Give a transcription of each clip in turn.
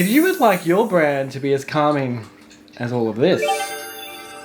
If you would like your brand to be as calming as all of this,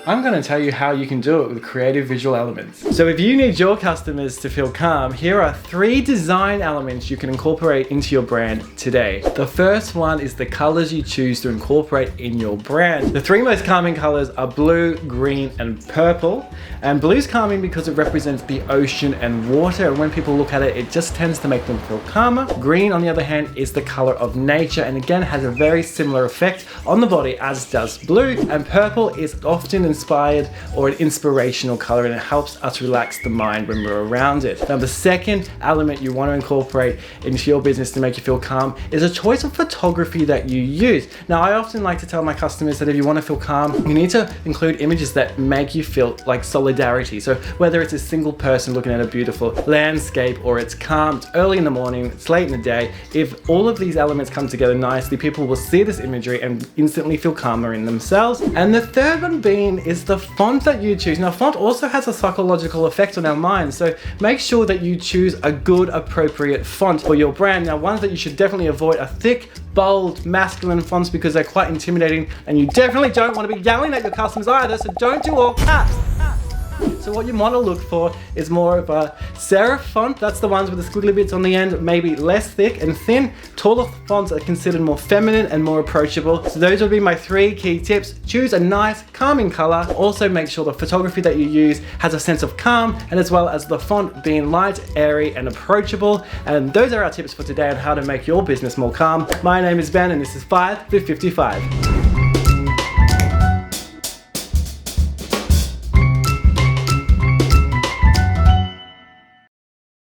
I'm going to tell you how you can do it with creative visual elements. So if you need your customers to feel calm, here are 3 design elements you can incorporate into your brand today. The first one is the colors you choose to incorporate in your brand. The 3 most calming colors are blue, green, and purple. And blue's calming because it represents the ocean and water, and when people look at it, it just tends to make them feel calmer. Green, on the other hand, is the color of nature, and again has a very similar effect on the body as does blue. And purple is often inspired or an inspirational color, and it helps us relax the mind when we're around it. Now, the second element you want to incorporate into your business to make you feel calm is a choice of photography that you use. Now, I often like to tell my customers that if you want to feel calm, you need to include images that make you feel like solidarity. So whether it's a single person looking at a beautiful landscape, or it's calm, it's early in the morning, it's late in the day, if all of these elements come together nicely, people will see this imagery and instantly feel calmer in themselves. And the third one being is the font that you choose. Now, font also has a psychological effect on our minds, so make sure that you choose a good, appropriate font for your brand. Now, ones that you should definitely avoid are thick, bold, masculine fonts because they're quite intimidating, and you definitely don't want to be yelling at your customers either, so don't do all caps. So what you want to look for is more of a serif font. That's the ones with the squiggly bits on the end, maybe less thick and thin. Taller fonts are considered more feminine and more approachable. So those would be my 3 key tips. Choose a nice, calming color. Also make sure the photography that you use has a sense of calm, and as well as the font being light, airy, and approachable. And those are our tips for today on how to make your business more calm. My name is Ben, and this is 5 with 55.